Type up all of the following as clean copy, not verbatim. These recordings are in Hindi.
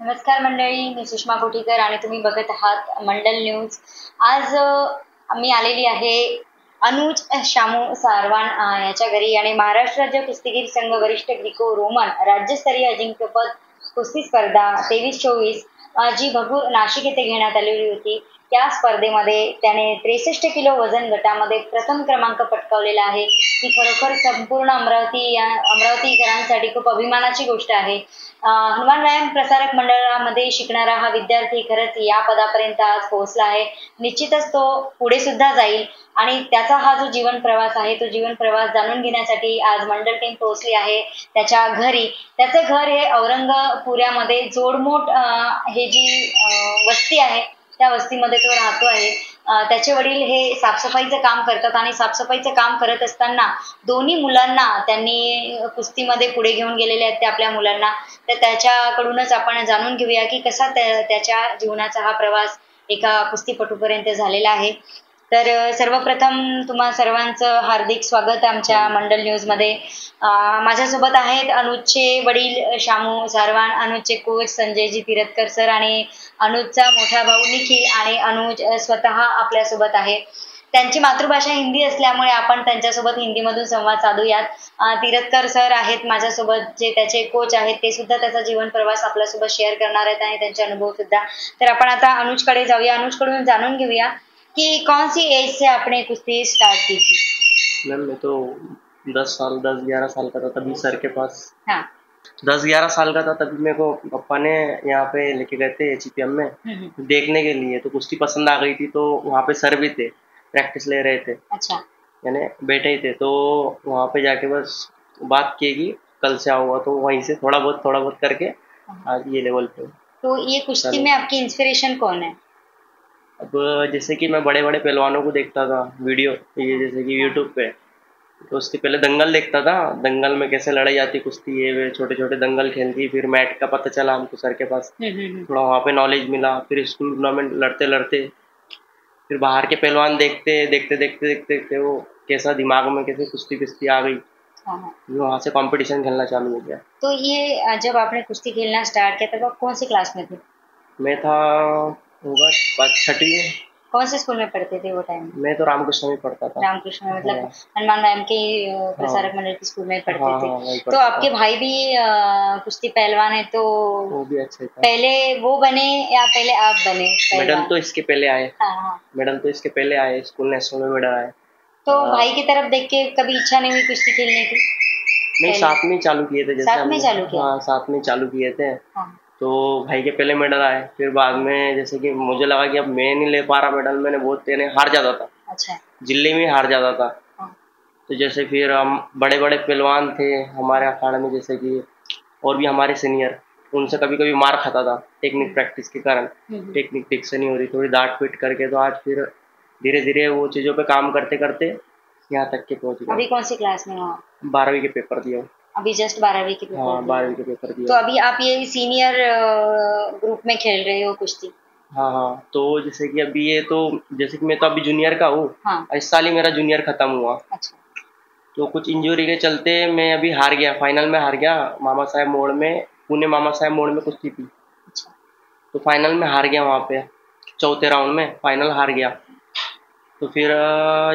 नमस्कार मंडळी, मी सुषमा कोठीकर आणि तुम्ही बघत आहात मंडल न्यूज. आज मी आलेली आहे अनुज शामू सारवान याच्या घरी आणि महाराष्ट्र राज्य कुस्तीगीर संघ वरिष्ठ ग्रीको रोमन राज्यस्तरीय अजिंक्यपद कुस्ती स्पर्धा 23-24 जी भगूर नाशिक येथे घेण्यात आलेली होती. त्या स्पर्धेमध्ये त्याने 63 किलो वजन गटामध्ये प्रथम क्रमांक पटकावलेला आहे. ही खरोखर संपूर्ण अमरावतीकरांसाठी खूप अभिमानाची गोष्ट आहे. हनुमान व्यायाम प्रसारक मंडळामध्ये शिकणारा हा विद्यार्थी खरंच या पदापर्यंत आज पोहोचला आहे. निश्चितच तो पुढे सुद्धा जाईल आणि त्याचा हा जो जीवन प्रवास आहे तो जीवन प्रवास जाणून घेण्यासाठी आज मंडल टीम पोहोचली आहे त्याच्या घरी. त्याचं घर हे औरंगपुऱ्यामध्ये जोडमोट हे जी वस्ती आहे त्या वस्तीमध्ये तो राहतो आहे. त्याचे वडील हे साफसफाईचं काम करतात आणि साफसफाईचं काम करत असताना दोन्ही मुलांना त्यांनी कुस्तीमध्ये पुढे घेऊन गेलेले आहेत ते आपल्या मुलांना. तर त्याच्याकडूनच आपण जाणून घेऊया की कसा त्याच्या जीवनाचा हा प्रवास एका कुस्तीपटूपर्यंत झालेला आहे. तर सर्वप्रथम तुम्हा सर्वांचं हार्दिक स्वागत आमच्या मंडल न्यूजमध्ये. माझ्यासोबत आहेत अनुजचे वडील शामू सारवान, अनुजचे कोच संजयजी तिरतकर सर आणि अनुजचा मोठा भाऊ निखिल आणि अनुज स्वतः आपल्यासोबत आहे. त्यांची मातृभाषा हिंदी असल्यामुळे आपण त्यांच्यासोबत हिंदीमधून संवाद साधूयात. तिरतकर सर आहेत माझ्यासोबत जे त्याचे कोच आहेत, ते सुद्धा त्याचा जीवन प्रवास आपल्यासोबत शेअर करणार आहेत आणि त्यांचे अनुभव सुद्धा. तर आपण आता अनुजकडे जाऊया, अनुजकडून जाणून घेऊया कि कौन सी एज से आपने कुश्ती स्टार्ट की थी? मैम मैं तो 10-11 साल का था तभी सर के पास। हाँ. 10-11 साल का था तभी मेरे को पापा ने यहाँ पे लेके गए थे एचपीएम में देखने के लिए। तो कुश्ती पसंद आ गई थी तो वहाँ पे सर भी थे, प्रैक्टिस ले रहे थे। अच्छा. यानी बैठे ही थे तो वहाँ पे जाके बस बात की कि कल से आऊँगा, तो वहीं से थोड़ा बहुत करके आज ये लेवल पे। तो ये कुश्ती में आपकी इंस्पिरेशन कौन है? अब जैसे कि मैं बड़े बड़े पहलवानों को देखता था वीडियो, ये जैसे कि यूट्यूब पे, तो उसके पहले दंगल देखता था। दंगल में कैसे लड़ाई जाती कुश्ती, ये वे छोटे छोटे दंगल खेलती। फिर मैट का पता चला हमको सर के पास, थोड़ा वहाँ पे नॉलेज मिला। फिर स्कूल टूर्नामेंट लड़ते लड़ते फिर बाहर के पहलवान देखते वो कैसा दिमाग में कैसे कुश्ती कुश्ती आ गई। वहाँ से कंपटीशन खेलना चालू हो गया। तो ये जब आपने कुश्ती खेलना स्टार्ट किया तब आप कौन सी क्लास में थे? मैं था होगा 6वीं में। कौन से स्कूल में पढ़ते थे वो टाइम? मैं तो रामकृष्ण में पढ़ता था। रामकृष्ण में, मतलब हनुमान मैम के प्रसारक मंडल के स्कूल में पढ़ते थे। तो आपके भाई भी कुश्ती पहलवान है, तो वो भी अच्छा था। पहले वो बने या पहले आप बने? मेडल तो इसके पहले आए। हाँ. मेडल तो इसके पहले आए, स्कूल नेशनल में मेडल आए। तो भाई की तरफ देख के कभी इच्छा नहीं हुई कुश्ती खेलने की? नहीं, साथ में चालू किए थे। जैसे साथ में चालू किया? हाँ, साथ में चालू किए थे। तो भाई के पहले मेडल आए, फिर बाद में जैसे कि मुझे लगा कि अब मैं नहीं ले पा रहा मेडल, मैंने बहुत हार जाता था। अच्छा. जिले में हार जाता था। तो जैसे फिर हम बड़े बड़े पहलवान थे हमारे अखाड़े में, जैसे कि और भी हमारे सीनियर, उनसे कभी कभी मार खाता था टेक्निक प्रैक्टिस के कारण। टेक्निक ठीक से नहीं हो रही, थोड़ी डांट पीट करके। तो आज फिर धीरे धीरे वो चीज़ों पे काम करते करते यहाँ तक के पहुँच गए। अभी कौन सी क्लास में हो? 12वीं के पेपर दिए। अभी जस्ट 12वीं के पेपर? हाँ, 12वीं के पेपर दिए। तो अभी आप ये सीनियर ग्रुप में खेल रहे हो कुश्ती? हाँ। तो जैसे कि अभी ये तो जैसे कि मैं तो अभी जूनियर का हूँ। हाँ. इस साल ही मेरा जूनियर खत्म हुआ। अच्छा. तो कुछ इंजरी के चलते मैं अभी हार गया, फाइनल में हार गया। मामा साहेब मोड़ में, पुणे मामा साहेब मोड़ में कुश्ती थी। अच्छा. तो फाइनल में हार गया वहाँ पे, चौथे राउंड में फाइनल हार गया। तो फिर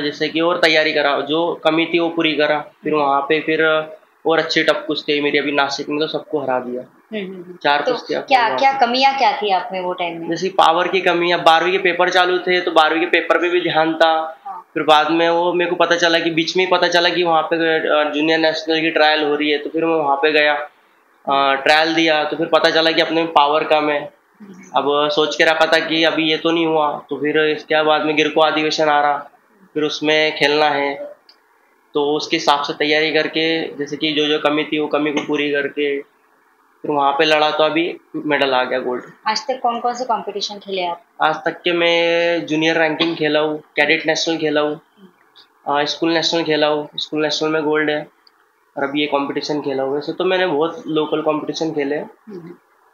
जैसे कि और तैयारी करा, जो कमी थी वो पूरी करा। फिर वहाँ पे फिर और अच्छी टफ कुश्ती मेरी अभी नासिक में, तो सबको हरा दिया। 4 तो कुश्तियाँ। क्या कमियां क्या थी आप में वो टाइम में? जैसे पावर की कमी। अब 12वीं के पेपर चालू थे तो 12वीं के पेपर पे भी ध्यान था। फिर बाद में वो मेरे को पता चला कि बीच में ही पता चला कि वहाँ पे जूनियर नेशनल की ट्रायल हो रही है। तो फिर मैं वहाँ पे गया, ट्रायल दिया। तो फिर पता चला कि अपने में पावर कम है। अब सोच के रखा था कि अभी ये तो नहीं हुआ, तो फिर इसके बाद में गिरको अधिवेशन आ रहा, फिर उसमें खेलना है। तो उसके हिसाब से तैयारी करके, जैसे कि जो जो कमी थी वो कमी को पूरी करके फिर वहाँ पे लड़ा, तो अभी मेडल आ गया गोल्ड। आज तक कौन कौन से कंपटीशन खेले आप? आज तक के मैं जूनियर रैंकिंग खेला हूँ, कैडेट नेशनल खेला हूँ, स्कूल नेशनल खेला हूँ। स्कूल नेशनल में गोल्ड है, और अभी ये कंपटीशन खेला हूँ। वैसे तो मैंने बहुत लोकल कंपटीशन खेले हैं,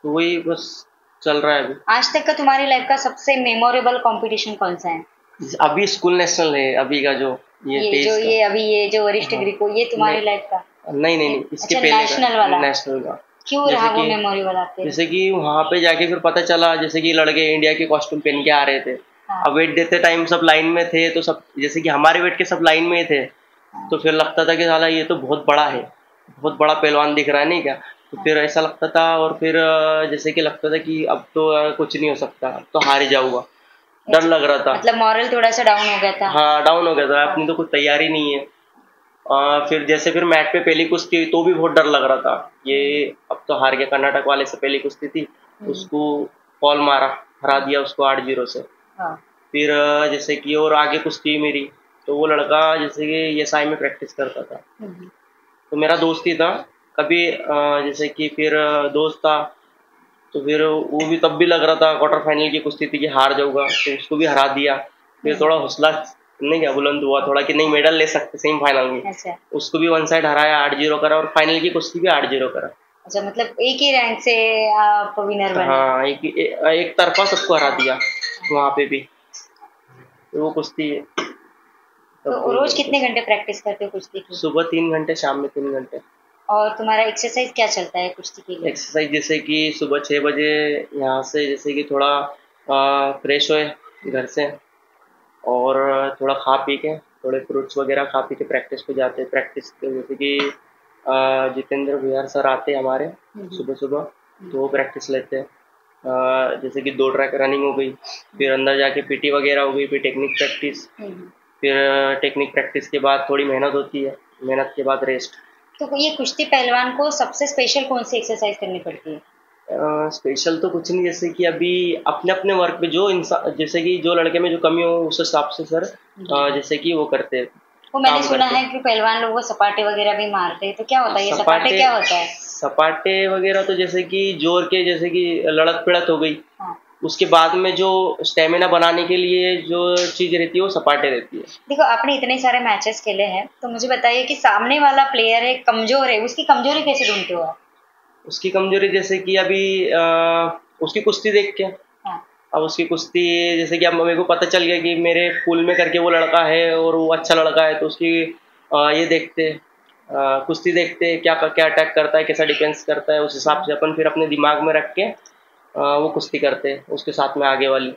तो वही बस चल रहा है अभी। आज तक का तुम्हारी लाइफ का सबसे मेमोरेबल कंपटीशन कौन सा है? अभी स्कूल नेशनल है, अभी का जो ये अभी ये जो वरिष्ठ ग्रीको, ये तुम्हारी लाइफ का? नहीं, इसके पहले नेशनल वाला? नेशनल का क्यों रहा वो मेमोरेबल आपके? जैसे कि वहाँ पे जाके फिर पता चला, जैसे कि लड़के इंडिया के कॉस्ट्यूम पहन के आ रहे थे। हाँ। अब वेट देते टाइम सब लाइन में थे, तो सब जैसे कि हमारे वेट के सब लाइन में ही थे। हाँ। तो फिर लगता था कि साला ये तो बहुत बड़ा है, बहुत बड़ा पहलवान दिख रहा है, नहीं क्या? तो फिर ऐसा लगता था, और फिर जैसे कि लगता था कि अब तो कुछ नहीं हो सकता, अब तो हार ही जाऊंगा, डर लग रहा था। मतलब मॉरल थोड़ा सा डाउन हो गया था? हाँ, डाउन हो गया था, अपनी तो कुछ तैयारी नहीं है। फिर जैसे फिर मैट पे पहली कुश्ती हुई तो भी बहुत डर लग रहा था, ये अब तो हार गया। कर्नाटक वाले से पहली कुश्ती थी, उसको फॉल मारा, हरा दिया उसको 8-0 से। हाँ। फिर जैसे कि और आगे कुश्ती मेरी, तो वो लड़का जैसे कि एसआई में प्रैक्टिस करता था, तो मेरा दोस्त ही था। कभी जैसे कि फिर दोस्त था, तो फिर वो भी तब भी लग रहा था क्वार्टर फाइनल की कुश्ती थी कि हार जाऊंगा, तो उसको भी हरा दिया। फिर थोड़ा हौसला नहीं क्या बुलंद हुआ थोड़ा कि नहीं मेडल ले सकते सेमीफाइनल में। अच्छा। उसको भी वन साइड हराया, 8-0 करा, और फाइनल की कुश्ती भी 8-0 करा। अच्छा, मतलब एक ही रैंक से आप विनर बने? हाँ, एक तरफा सबको हरा दिया वहाँ पे भी, तो वो कुश्ती। तो रोज कितने घंटे प्रैक्टिस करते हो कुश्ती की? सुबह 3 घंटे, शाम में 3 घंटे। और तुम्हारा एक्सरसाइज क्या चलता है कुश्ती के लिए? एक्सरसाइज जैसे कि सुबह 6 बजे यहाँ से जैसे कि थोड़ा फ्रेश हुए घर से, और थोड़ा खा पी के, थोड़े फ्रूट्स वगैरह खा पी के प्रैक्टिस पे जाते हैं। प्रैक्टिस जैसे कि जितेंद्र भुयार सर आते हैं हमारे सुबह सुबह, तो वो प्रैक्टिस लेते हैं। जैसे कि 2 ट्रैक रनिंग हो गई, फिर अंदर जाके पीटी वगैरह हो गई, फिर टेक्निक प्रैक्टिस, फिर टेक्निक प्रैक्टिस के बाद थोड़ी मेहनत होती है, मेहनत के बाद रेस्ट। तो ये कुश्ती पहलवान को सबसे स्पेशल कौन सी एक्सरसाइज करनी पड़ती है? स्पेशल तो कुछ नहीं, जैसे कि अभी अपने अपने वर्क पे जो इंसान, जैसे कि जो लड़के में जो कमी हो उस हिसाब से सर जैसे कि वो करते हैं। वो मैंने सुना है कि पहलवान लोग वो सपाटे वगैरह भी मारते हैं, तो क्या होता है ये सपाटे क्या होता है? सपाटे वगैरह तो जैसे कि जोर के, जैसे कि लड़क पिड़क हो गई, हाँ। उसके बाद में जो स्टेमिना बनाने के लिए जो चीज रहती है वो सपाटे रहती है। देखो, आपने इतने सारे मैचेस खेले हैं, तो मुझे बताइए कि सामने वाला प्लेयर है कमजोर है, उसकी कमजोरी कैसे ढूंढते हो आप? उसकी कमजोरी जैसे कि अभी उसकी कुश्ती देख के। हाँ। अब उसकी कुश्ती जैसे कि अब मेरे को पता चल गया कि मेरे पूल में करके वो लड़का है और वो अच्छा लड़का है, तो उसकी ये देखते, कुश्ती देखते क्या क्या अटैक करता है, कैसा डिफेंस करता है, उस हिसाब से अपन फिर अपने दिमाग में रख के वो कुश्ती करते हैं उसके साथ में आगे वाली।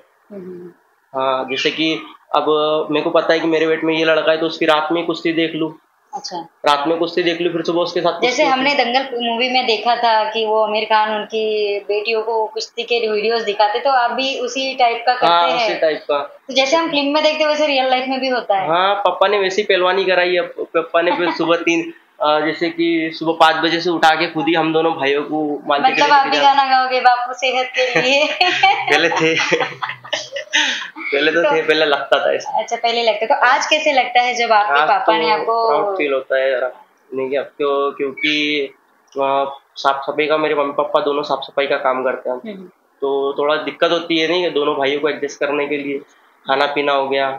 हाँ, जैसे कि अब मेरे को पता है कि मेरे वेट में ये लड़का है, तो उसकी रात में कुश्ती देख लूँ। अच्छा। रात में कुश्ती देख लूँ, फिर सुबह उसके साथ जैसे हमने दंगल मूवी में देखा था कि वो आमिर खान उनकी बेटियों को कुश्ती के वीडियोस दिखाते, तो आप भी उसी टाइप का करते हैं? उसी टाइप का। तो जैसे हम फिल्म में देखते हैं वैसे रियल लाइफ में भी होता है? हाँ, पापा ने वैसी पहलवानी कराई है। पापा ने फिर सुबह जैसे कि सुबह 5 बजे से उठा के खुद ही हम दोनों भाइयों को मतलब आप भी गाना गाओगे बापू सेहत के लिए? पहले थे पहले तो थे, पहले लगता था ऐसा। अच्छा, पहले लगता। तो आज कैसे लगता है जब आपके पापा ने आपको? प्राउड फील होता है जरा, नहीं क्या, क्योंकि साफ सफाई का, मेरे मम्मी पापा दोनों साफ सफाई का काम करते हैं, तो थोड़ा दिक्कत होती है नहीं कि दोनों भाइयों को एडजस्ट करने के लिए। खाना पीना हो गया,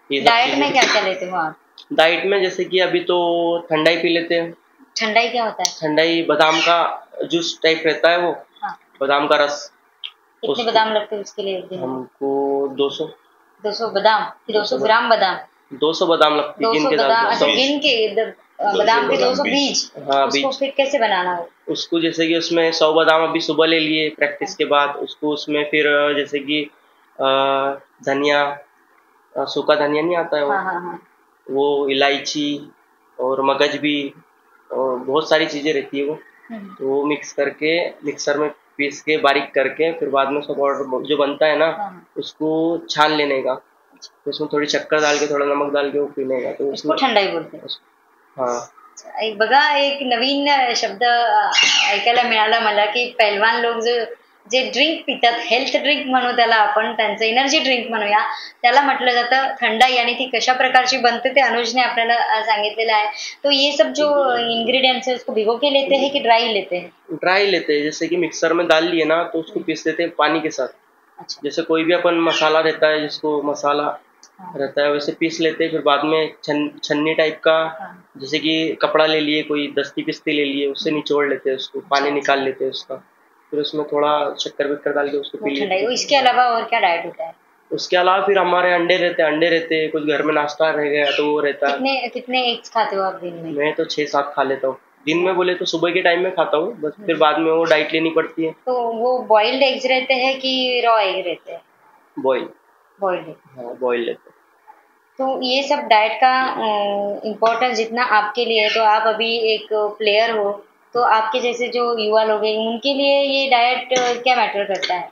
डाइट में क्या क्या लेते हो आप? डाइट में जैसे कि अभी तो ठंडाई पी लेते हैं। ठंडाई क्या होता है? ठंडाई बादाम का जूस टाइप रहता है वो। हाँ। बादाम का रस। कितने बादाम लगते हैं उसके लिए एक दिन? हमको 200 बादाम, 200 ग्राम बादाम? 200 बादाम लगती है, गिन के बादाम? अच्छा, गिन के बादाम के 200 बीज? हाँ, उसको फिर कैसे बनाना हो? उसको जैसे कि उसमें 100 बादाम अभी सुबह ले लिए प्रैक्टिस के बाद, उसको उसमें फिर जैसे कि धनिया, सूखा धनिया नहीं आता है वो? हाँ। वो इलायची और मगज भी, और बहुत सारी चीजें रहती है वो, तो वो मिक्स करके मिक्सर में पीस के बारीक करके, फिर बाद में सब पाउडर जो बनता है ना, उसको छान लेने का, तो उसमें थोड़ी शक्कर डाल के, थोड़ा नमक डाल के वो पीने का, तो उसको ठंडाई बोलते हैं। हाँ। बघा, एक नवीन शब्द ऐकायला मिळाला मला की पहलवान लोक जे ड्रिंक पितात, हेल्थ ड्रिंक म्हणू त्याला आपण, त्यांचं एनर्जी ड्रिंक म्हणूया, त्याला म्हटलं जातं थंडाई, आणि ती कशा प्रकारची बनते ते अनुजने आपल्याला सांगितलेलं आहे। तो ये सब जो इंग्रेडिएंट्स है उसको भिगो के लेते हैं कि ड्राई लेते हैं? ड्राई लेते हैं, जैसे कि मिक्सर में डाल लिए ना, तो उसको पीस देते हैं पानी के साथ। अच्छा। जैसे कोई भी अपन मसाला रहता है, जिसको मसाला रहता है वैसे पीस लेते हैं, फिर बाद में छन्नी टाइप का, जैसे कि कपड़ा ले लिए, कोई दस्ती पिस्ती ले लिए, उससे निचोड़ लेते हैं उसको, पानी निकाल लेते हैं उसका, फिर उसमें थोड़ा शक्कर विक्कर डाल के उसको पी लेते हैं। इसके अलावा और क्या डाइट होता है? उसके अलावा फिर हमारे अंडे रहते हैं, कुछ घर में नाश्ता रह गया तो वो रहता है। कितने एग्स खाते हो आप दिन में? मैं तो 6-7 खा लेता हूँ। दिन में बोले तो सुबह के टाइम में खाता हूँ, बस फिर बाद में वो डाइट लेनी पड़ती है। तो वो बॉइल्ड एग्स रहते हैं कि रॉ एग रहते हैं? बॉइल। Boiled egg. हाँ, बॉइल लेते हैं। तो ये सब डाइट का इम्पोर्टेंस जितना आपके लिए है, तो आप अभी एक प्लेयर हो, तो आपके जैसे जो युवा लोग हैं उनके लिए ये डाइट क्या मैटर करता है?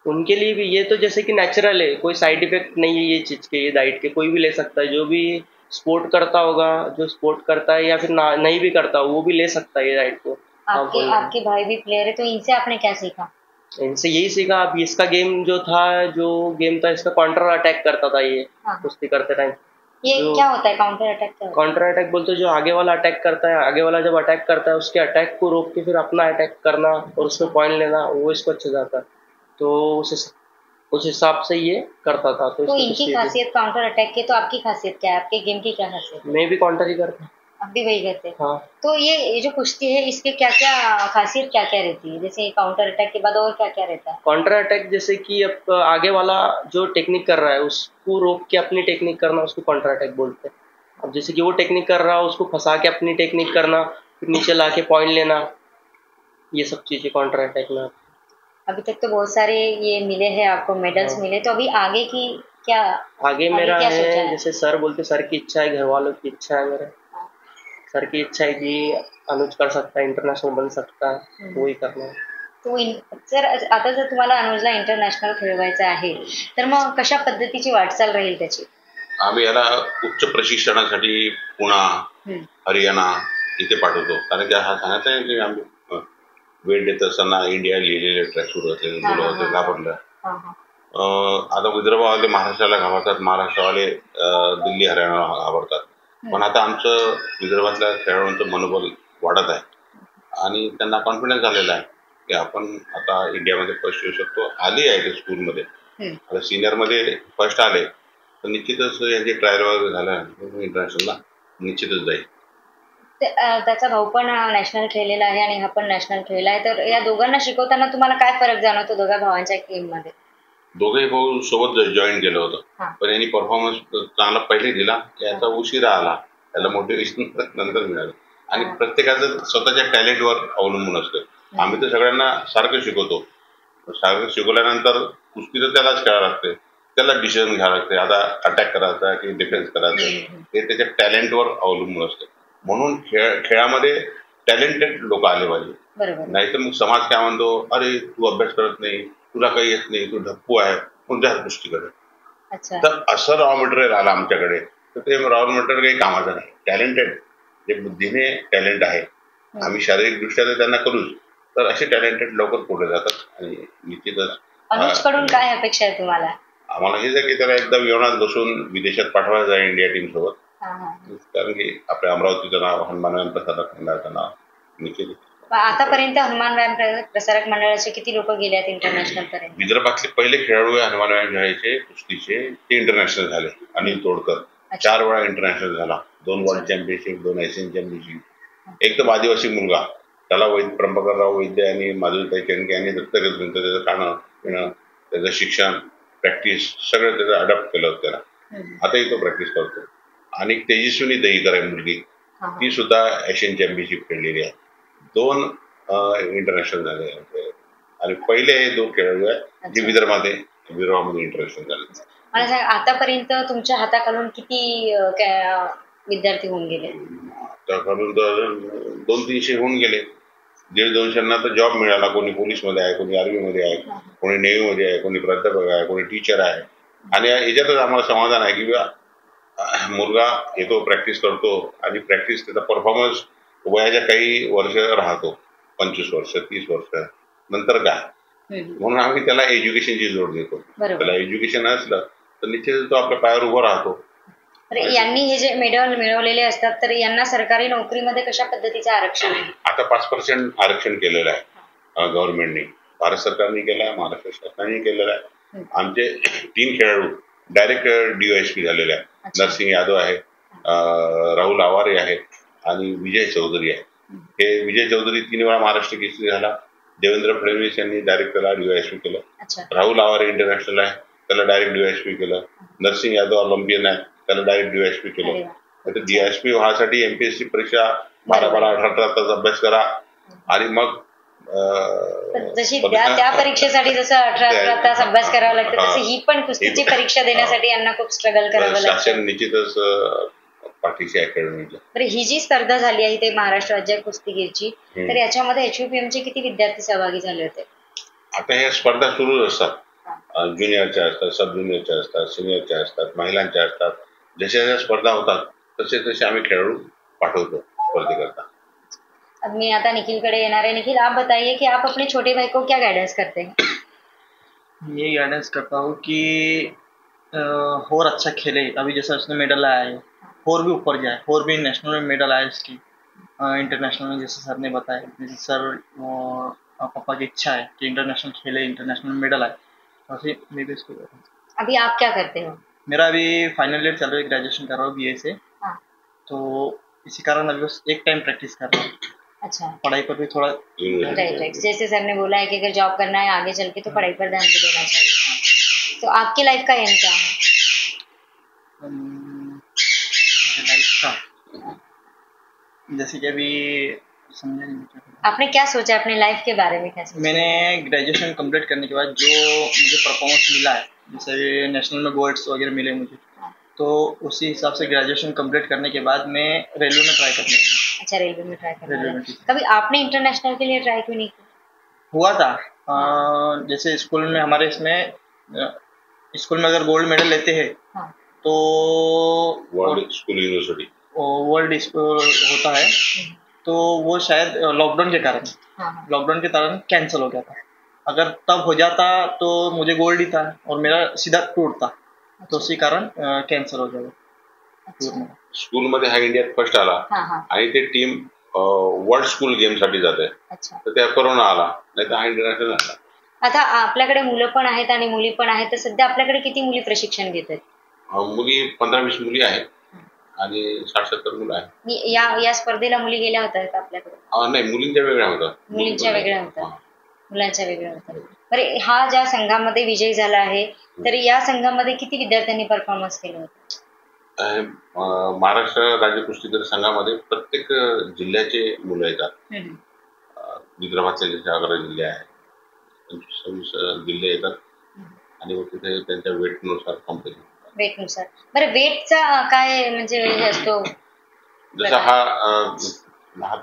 उनके लिए भी ये तो जैसे कि नेचुरल है, कोई साइड इफेक्ट नहीं है ये चीज़ के, ये डाइट के कोई भी ले सकता है, जो भी स्पोर्ट करता होगा, जो स्पोर्ट करता है या फिर नहीं भी करता वो भी ले सकता है ये डाइट को। आपके भाई भी प्लेयर है, तो इनसे आपने क्या सीखा? इनसे यही सीखा। अब इसका गेम जो गेम था इसका काउंटर अटैक करता था ये कुश्ती करते टाइम। ये क्या होता है काउंटर अटैक? क्या होता है? काउंटर अटैक बोलते जो आगे वाला अटैक करता है, आगे वाला जब अटैक करता है उसके अटैक को रोक के फिर अपना अटैक करना और उसमें पॉइंट लेना, वो इसको अच्छा जाता है। तो उस हिसाब से ये करता था। तो इनकी खासियत काउंटर अटैक की, तो आपकी खासियत क्या है? आपके गेम की क्या खासियत है? मैं भी काउंटर ही करता। अब भी वही करते हैं? हाँ। तो ये जो कुश्ती है इसके क्या क्या खासियत क्या क्या रहती है? जैसे काउंटर अटैक के बाद और क्या क्या रहता है? काउंटर अटैक जैसे कि अब आगे वाला जो टेक्निक कर रहा है उसको रोक के अपनी टेक्निक करना, उसको काउंटर अटैक बोलते हैं। अब जैसे कि वो टेक्निक कर रहा है उसको फंसा के अपनी टेक्निक करना, फिर नीचे ला के पॉइंट लेना, ये सब चीजें काउंटर अटैक में। अभी तक तो बहुत सारे ये मिले हैं आपको, मेडल्स मिले, तो अभी आगे की क्या? आगे मेरा क्या सोचा है, जैसे सर बोलते, सर की इच्छा है, घर वालों की इच्छा है, मेरा सर की इच्छा है कि अनुज कर सकता है, इंटरनॅशनल बन सकता है, वही करना है। तो सर आता जर तुम्हाला अनुजला इंटरनॅशनल खेळवायचं आहे तर मग कशा पद्धतीची वाटचाल राहील त्याची? आम्ही याला उच्च प्रशिक्षणासाठी पुणा, हरियाणा इथे पाठवतो, कारण की हा सांगायचा आहे की आम्ही वेट देत असताना इंडिया लिहिलेले ट्रॅक सुरू होते, मुलं होते घाबरलं. आता विदर्भावाले महाराष्ट्राला घाबरतात, महाराष्ट्रवाले दिल्ली हरियाणाला घाबरतात, पण आता आमचं विदर्भातल्या खेळाडूंचं मनोबल वाढत आहे आणि त्यांना कॉन्फिडन्स आलेला आहे की आपण आता इंडियामध्ये फर्स्ट येऊ शकतो. आली आहे ते स्कूलमध्ये, आता सिनियरमध्ये फर्स्ट आले तर निश्चितच यांचे ट्रायल वगैरे झालं इंटरनॅशनलला निश्चितच जाईल. त्याचा भाऊ पण नॅशनल खेळलेला आहे आणि हा पण नॅशनल खेळला आहे, तर या दोघांना शिकवताना तुम्हाला काय फरक जाणवतो दोघा भावांच्या गेम मध्ये? दोघेही भाऊ सोबत जॉईन केलं होतं, पण यांनी परफॉर्मन्स चांगला पहिले दिला, याचा उशिरा आला, त्याला मोटिवेशन नंतर मिळालं. आणि प्रत्येकाचं स्वतःच्या टॅलेंटवर अवलंबून असतं. आम्ही तर सगळ्यांना सारखं शिकवतो, सारखं शिकवल्यानंतर कुस्ती तर त्यालाच खेळायला लागते, त्याला डिसिजन घ्यावं लागते, आता अटॅक करायचा की डिफेन्स करायचा, हे त्याच्या टॅलेंटवर अवलंबून असते. म्हणून खेळामध्ये टॅलेंटेड लोक आले पाहिजे, नाहीतर मग समाज काय म्हणतो, अरे तू अभ्यास करत नाही, तुला काही येत नाही, तू ढप्पू आहे, कोणत्या कुस्ती करत. तर असं रॉ मटेरियल आलं आमच्याकडे, तर ते रॉ मटेरियल काही कामाचं नाही. टॅलेंटेड जे बुद्धीने टॅलेंट आहे, आम्ही शारीरिकदृष्ट्या तर त्यांना करूच, तर असे टॅलेंटेड लवकर पुढे जातात. आणि निश्चितच अनुजकडून काय अपेक्षा आहे तुम्हाला? आम्हाला हेच आहे की त्याला एकदा विमानात बसून विदेशात पाठवायचं आहे इंडिया टीम सोबत, कारण की आपल्या अमरावतीचं नाव, हनुमान व्यायाम प्रसारक मंडळाचं नाव निश्चित. आतापर्यंत हनुमान व्यायाम प्रसारक मंडळाचे किती लोक गेले आहेत इंटरनॅशनल पर्यंत? विदर्भातले पहिले खेळाडू हनुमान व्यायाम शाळेचे कुस्तीचे ते इंटरनॅशनल झाले. अनिल तोडकर 4 वेळा इंटरनॅशनल झाला, 2 वर्ल्ड चॅम्पियनशिप, 2 एशियन चॅम्पियनशिप. एकदम आदिवासी मुलगा, त्याला प्रभाकरराव वैद्य आणि माधुरीताई चेंडके यांनी दत्तक घेतलं. त्याचं खाणं पिणं, त्याचं शिक्षण, प्रॅक्टिस सगळं त्याचं अडॉप्ट केलं होतं त्याला. आताही तो प्रॅक्टिस करतो. आणि तेजस्विनी दहीकर आहे मुलगी, ती सुद्धा एशियन चॅम्पियनशिप खेळलेली आहे, 2 इंटरनॅशनल झाले. आणि पहिले हे 2 खेळाडू आहेत जे विदर्भामध्ये इंटरनॅशनल झाले. मला सांग, आतापर्यंत तुमच्या हाताखालून किती विद्यार्थी होऊन गेले? आताखालून तर 200-300 होऊन गेले. 150-200 तर जॉब मिळाला. कोणी पोलीसमध्ये आहे, कोणी आर्मीमध्ये आहे, कोणी नेव्हीमध्ये आहे, कोणी प्राध्यापक आहे, कोणी टीचर आहे. आणि याच्यातच आम्हाला समाधान आहे की मुलगा येतो, प्रॅक्टिस करतो आणि प्रॅक्टिस त्याचा परफॉर्मन्स वयाच्या काही वर्ष राहतो, 25 वर्ष 30 वर्ष नंतर काय. म्हणून आम्ही त्याला एज्युकेशनची जोड देतो. त्याला एज्युकेशन असलं तर निश्चित तो आपल्या पायावर उभा राहतो. यांनी हे जे मेडल मिळवलेले असतात तर यांना सरकारी नोकरीमध्ये कशा पद्धतीचं आरक्षण आहे? आता 5% आरक्षण केलेलं आहे गव्हर्नमेंटने, भारत सरकारने केलं आहे, महाराष्ट्र शासनाने केलेलं आहे. आमचे 3 खेळाडू डायरेक्ट DYSP झालेले आहेत. नरसिंह यादव आहे, राहुल आवारे आहे आणि विजय चौधरी आहे. हे विजय चौधरी 3 वेळा महाराष्ट्र केसरी झाला. देवेंद्र फडणवीस यांनी डायरेक्ट त्याला DYSP केलं. राहुल आवारे इंटरनॅशनल आहे, त्याला डायरेक्ट DYSP केलं. नरसिंह यादव ऑलिम्पियन आहे, त्याला डायरेक्ट DYSP केलं. तर DYSP व्हायसाठी MPSC परीक्षा 12-12, 18 तास अभ्यास करा आणि मग जशी त्या परीक्षेसाठी जसं 18 तास अभ्यास करावा लागतो तसं ही पण कुस्तीची परीक्षा देण्यासाठी यांना खूप स्ट्रगल करावं लागतं. शासन निश्चितच पाठीशी अकॅडमीच्या. तर ही जी स्पर्धा झाली आहे ते महाराष्ट्र राज्य कुस्तीगीरची, तर याच्यामध्ये HUPM चे किती विद्यार्थी सहभागी झाले होते? आता ह्या स्पर्धा सुरूच असतात. ज्युनियरच्या असतात, सब ज्युनियरच्या असतात, सिनियरच्या असतात, महिलांच्या असतात. जशा स्पर्धा होतात तसे आम्ही खेळाडू पाठवतो स्पर्धेकरता. अब मैं आता निखिल कड़े येना रहे. निखिल, आप बताइए कि आप अपने छोटे भाई को क्या गाइडेंस करते हैं? ये गाइडेंस करता हूँ कि और अच्छा खेले. अभी जैसा उसने मेडल लाया है और भी ऊपर जाए, और भी नेशनल में मेडल आए इसकी, इंटरनेशनल में जैसे सर ने बताया. जैसे सर पापा की इच्छा है कि इंटरनेशनल खेले, इंटरनेशनल में मेडल आए, वैसे मैं भी इसको. अभी आप क्या करते हो? मेरा अभी फाइनल ईयर चल रहा है, ग्रेजुएशन कर रहा हूँ BA से. हाँ. तो इसी कारण अभी बस एक टाइम प्रैक्टिस कर रहा हूँ. अच्छा, पढ़ाई पर भी थोड़ा. राइट. जैसे सर ने बोला है कि अगर जॉब करना है आगे चल के तो पढ़ाई पर ध्यान भी देना चाहिए. तो आपकी लाइफ का एम क्या है? लाइफ का जैसे कि अभी समझा नहीं. आपने क्या सोचा अपने लाइफ के बारे में? क्या सोचा? मैंने ग्रेजुएशन कंप्लीट करने के बाद जो मुझे परफॉर्मेंस मिला है, जैसे नेशनल में गोल्ड्स वगैरह मिले मुझे, तो उसी हिसाब से ग्रेजुएशन कंप्लीट करने के बाद मैं रेलवे में ट्राई करने लगा. अच्छा, रेलवे में ट्राई करना. कभी आपने इंटरनेशनल के लिए ट्राई क्यों नहीं किया? हुआ था. जैसे स्कूल में हमारे इसमें स्कूल में अगर गोल्ड मेडल लेते हैं तो world school university world school होता है, तो वो शायद लॉकडाउन के कारण कैंसिल हो गया था. अगर तब हो जाता तो मुझे गोल्ड ही था और मेरा सीधा टूर था. तो उसी कारण कैंसिल हो गया. स्कूल मध्ये हा इंडियात फर्स्ट आला आणि ते टीम वर्ल्ड स्कूल गेम साठी जाते. तर त्या कोरोना आला, नाही तर हा इंटरनॅशनल आला. आता आपल्याकडे मुलं पण आहेत आणि मुली पण आहेत, तर सध्या आपल्याकडे किती मुली प्रशिक्षण घेत आहेत? मुली 15-20 मुली आहेत आणि 60-70 मुलं आहेत. या स्पर्धेला मुली गेल्या होत्या का आपल्याकडे? नाही, मुलींच्या वेगळ्या होतात. मुलींच्या वेगळ्या होतात, मुलांच्या वेगळ्या होतात. बरं, हा ज्या संघामध्ये विजय झाला आहे तर या संघामध्ये किती विद्यार्थ्यांनी परफॉर्मन्स केलं होतं? महाराष्ट्र राज्य कुस्तीगीर संघामध्ये प्रत्येक जिल्ह्याचे मुलं येतात. विदर्भातले जसे 11 जिल्हे आहेत, 26 जिल्हे येतात आणि मग तिथे त्यांच्या वेटनुसार कॉम्पिटिशन. वेटनुसार. बरं, वेटचा काय म्हणजे असतो? जसा हा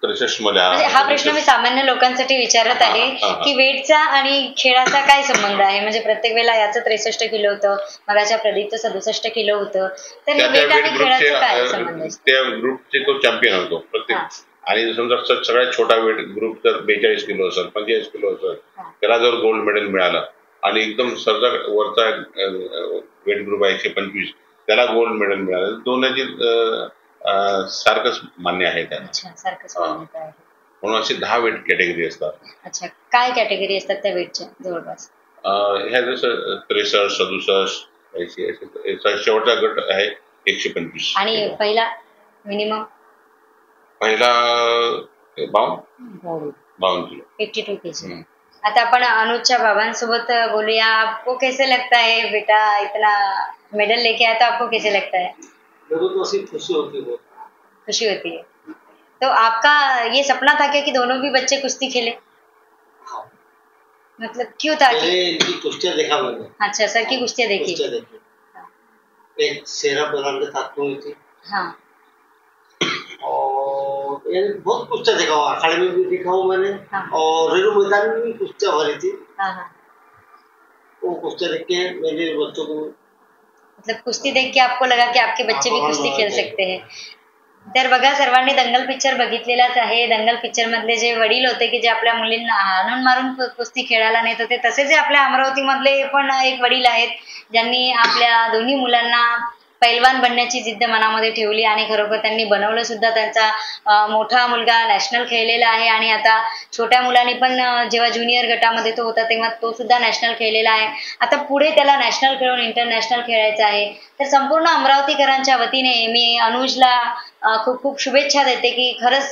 63 मध्ये म्हणजे हा प्रश्न मी सामान्य लोकांसाठी विचारत आहे की वेटचा आणि खेळाचा काय संबंध आहे? म्हणजे प्रत्येक वेळेला याचं 63 किलो होतं, मगाच्या प्रदीपचं 67 किलो होतं, तर वेट आणि खेळाचा काय संबंध? त्या ग्रुपचे तो चॅम्पियन होतो प्रत्येक. आणि समजा सगळ्यात छोटा वेट ग्रुप तर 42 किलो असेल, 45 किलो असेल, त्याला जर गोल्ड मेडल मिळालं आणि एकदम सरजा वरचा वेट ग्रुप आहे 125, त्याला गोल्ड मेडल मिळालं, दोन्हीची सारखंच मान्य आहे त्याला. म्हणून असे 10 वेट कॅटेगरी असतात. अच्छा, काय कॅटेगरी असतात त्या वेटच्या जवळपास? ह्या जसं 63, 67, 80, शेवटचा गट आहे 125. आणि पहिला मिनिमम? पहिला 52 किलो, 82 kg. आता आपण अनुजच्या बाबांसोबत बोलूया. आपको कैसे लगता है बेटा इतना मेडल लेके आया, तो आपको कैसे लगता है? तो ऐसी खुशी होती है. खुशी होती है. तो आपका ये सपना था क्या कि दोनों भी बच्चे कुश्ती खेले? मतलब क्यों था? इनकी कुश्तियाँ देखा मैंने. अच्छा, सर की कुश्तियाँ देखी. एक सेरा बना के साथ हुई थी. हाँ. और बहुत कुश्तियाँ देखा हुआ, अखाड़े में भी देखा हूँ मैंने. और रेलू मैदान में भी कुश्तियाँ भरी थी. वो कुश्तियाँ देख के मेरे बच्चों को, मतलब कुस्ती देख के आपको लगा की आपके बच्चे भी कुस्ती खेळ सकते हैं. तर बघा, सर्वांनी दंगल पिक्चर बघितलेलाच आहे. दंगल पिक्चर मधले जे वडील होते की जे आपल्या मुलींना हाणून मारून कुस्ती खेळायला नेत होते, तसेच आपल्या अमरावती मधले पण एक वडील आहेत ज्यांनी आपल्या दोन्ही मुलांना पैलवान बनण्याची जिद्द मनामध्ये ठेवली आणि खरोखर त्यांनी बनवलं सुद्धा. त्यांचा मोठा मुलगा नॅशनल खेळलेला आहे आणि आता छोट्या मुलांनी पण जेव्हा ज्युनियर गटामध्ये तो होता तेव्हा तो सुद्धा नॅशनल खेळलेला आहे. आता पुढे त्याला नॅशनल खेळून इंटरनॅशनल खेळायचं आहे. तर संपूर्ण अमरावतीकरांच्या वतीने मी अनुजला खूप खूप शुभेच्छा देते की खरंच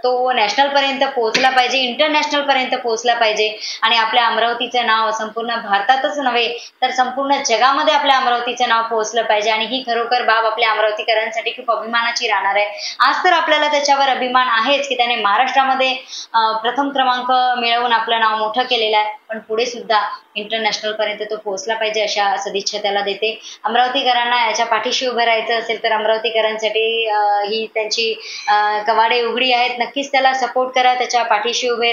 तो नॅशनल पर्यंत पोहोचला पाहिजे, इंटरनॅशनल पर्यंत पोहोचला पाहिजे आणि आपल्या अमरावतीचं नाव संपूर्ण भारतातच नव्हे तर संपूर्ण जगामध्ये आपल्या अमरावतीचं नाव पोहोचलं पाहिजे. आणि ही खरोखर बाब आपल्या अमरावतीकरांसाठी खूप अभिमानाची राहणार आहे. आज तर आपल्याला त्याच्यावर अभिमान आहेच की त्याने महाराष्ट्रामध्ये प्रथम क्रमांक मिळवून आपलं नाव मोठं केलेलं आहे, पण पुढे सुद्धा इंटरनॅशनल पर्यंत तो पोहोचला पाहिजे अशा सदिच्छा त्याला देते. अमरावतीकरांना याच्या पाठीशी उभं राहायचं असेल तर अमरावतीकरांसाठी ही त्यांची कवाडे उघडी आहेत. नक्कीच त्याला सपोर्ट करा, त्याच्या पाठीशी उभे